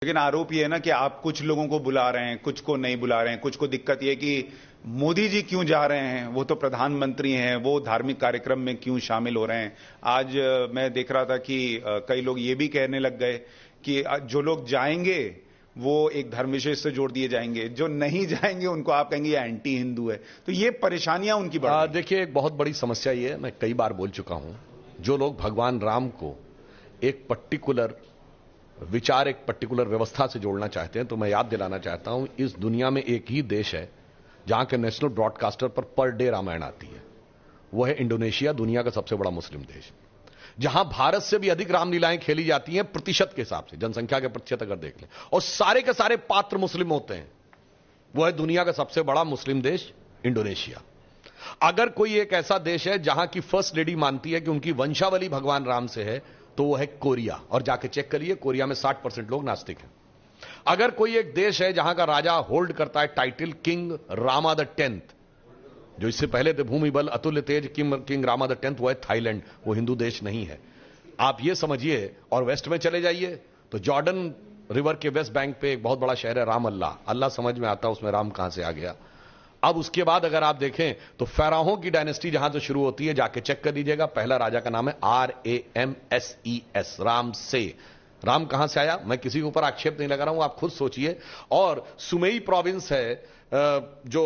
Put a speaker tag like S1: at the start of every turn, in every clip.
S1: लेकिन आरोप ये है ना कि आप कुछ लोगों को बुला रहे हैं, कुछ को नहीं बुला रहे हैं। कुछ को दिक्कत ये कि मोदी जी क्यों जा रहे हैं, वो तो प्रधानमंत्री हैं, वो धार्मिक कार्यक्रम में क्यों शामिल हो रहे हैं। आज मैं देख रहा था कि कई लोग ये भी कहने लग गए कि जो लोग जाएंगे वो एक धर्म विशेष से जोड़ दिए जाएंगे, जो नहीं जाएंगे उनको आप कहेंगे ये एंटी हिंदू है। तो ये परेशानियां उनकी बढ़ रही हैं।
S2: देखिए, एक बहुत बड़ी समस्या ये है, मैं कई बार बोल चुका हूं, जो लोग भगवान राम को एक पर्टिकुलर विचार, एक पर्टिकुलर व्यवस्था से जोड़ना चाहते हैं, तो मैं याद दिलाना चाहता हूं, इस दुनिया में एक ही देश है जहां के नेशनल ब्रॉडकास्टर पर डे रामायण आती है। वो है इंडोनेशिया, दुनिया का सबसे बड़ा मुस्लिम देश, जहां भारत से भी अधिक रामलीलाएं खेली जाती हैं प्रतिशत के हिसाब से, जनसंख्या के प्रतिशत अगर देख लें, और सारे के सारे पात्र मुस्लिम होते हैं। वो है दुनिया का सबसे बड़ा मुस्लिम देश इंडोनेशिया। अगर कोई एक ऐसा देश है जहां की फर्स्ट लेडी मानती है कि उनकी वंशावली भगवान राम से है, तो वो है कोरिया। और जाके चेक करिए, कोरिया में 60% लोग नास्तिक हैं। अगर कोई एक देश है जहां का राजा होल्ड करता है title king Rama the 10th, जो इससे पहले थे भूमि बल अतुल्य तेज किंग रामा द 10th, वो है थाईलैंड। वो हिंदू देश नहीं है, आप ये समझिए। और वेस्ट में चले जाइए तो जॉर्डन रिवर के वेस्ट बैंक पे एक बहुत बड़ा शहर है राम अल्लाह। अल्लाह समझ में आता, उसमें राम कहां से आ गया। अब उसके बाद अगर आप देखें तो फेराहों की डायनेस्टी जहां से शुरू होती है, जाके चेक कर लीजिएगा, पहला राजा का नाम है RAMSES, राम से। राम कहां से आया, मैं किसी के ऊपर आक्षेप नहीं लगा रहा हूं, आप खुद सोचिए। और सुमेई प्रोविंस है जो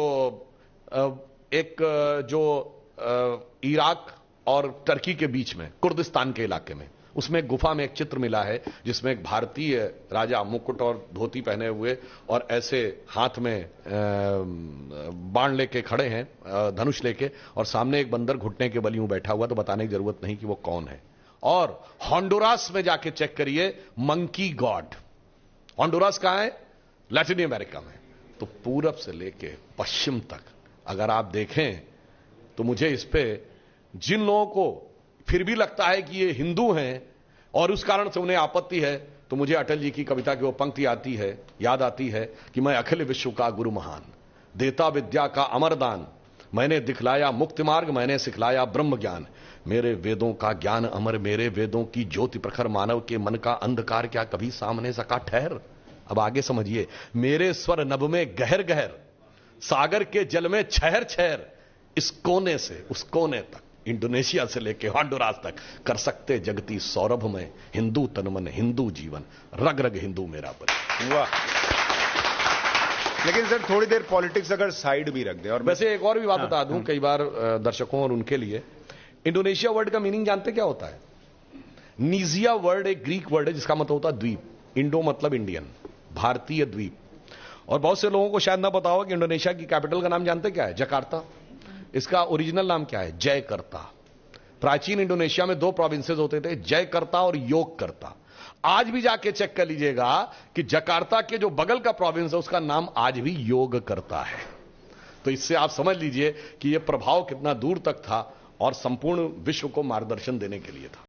S2: इराक और टर्की के बीच में, कुर्दिस्तान के इलाके में, उसमें एक गुफा में एक चित्र मिला है जिसमें एक भारतीय राजा मुकुट और धोती पहने हुए और ऐसे हाथ में बाण लेके खड़े हैं, धनुष लेके, और सामने एक बंदर घुटने के बल यूं बैठा हुआ। तो बताने की जरूरत नहीं कि वो कौन है। और होंडुरास में जाके चेक करिए, मंकी गॉड। होंडुरास कहां है, लैटिन अमेरिका में। तो पूरब से लेके पश्चिम तक अगर आप देखें तो मुझे इस पे जिन लोगों को फिर भी लगता है कि ये हिंदू हैं और उस कारण से उन्हें आपत्ति है, तो मुझे अटल जी की कविता की वो पंक्ति याद आती है कि मैं अखिल विश्व का गुरु महान, देता विद्या का अमरदान, मैंने दिखलाया मुक्ति मार्ग, मैंने सिखलाया ब्रह्म ज्ञान, मेरे वेदों का ज्ञान अमर, मेरे वेदों की ज्योति प्रखर, मानव के मन का अंधकार क्या कभी सामने सका ठहर। अब आगे समझिए, मेरे स्वर नभ में गहर गहर, सागर के जल में छहर छहर, इस कोने से उस कोने तक, इंडोनेशिया से लेके होंडुरास तक, कर सकते जगती सौरभ में, हिंदू तन मन हिंदू जीवन, रग रग हिंदू मेरा बन।
S1: वाह। लेकिन सर थोड़ी देर पॉलिटिक्स अगर साइड भी रख दे। और
S2: वैसे एक और भी बात बता दूं, कई बार दर्शकों और उनके लिए, इंडोनेशिया वर्ड का मीनिंग जानते क्या होता है? नीजिया वर्ड एक ग्रीक वर्ड है जिसका मतलब होता है द्वीप। इंडो मतलब इंडियन, भारतीय द्वीप। और बहुत से लोगों को शायद ना पता हो कि इंडोनेशिया की कैपिटल का नाम जानते क्या है? जकार्ता। इसका ओरिजिनल नाम क्या है? जयकर्ता। प्राचीन इंडोनेशिया में 2 प्रोविंसेस होते थे, जयकर्ता और योगकर्ता। आज भी जाके चेक कर लीजिएगा कि जकार्ता के जो बगल का प्रोविंस है उसका नाम आज भी योगकर्ता है। तो इससे आप समझ लीजिए कि यह प्रभाव कितना दूर तक था और संपूर्ण विश्व को मार्गदर्शन देने के लिए था।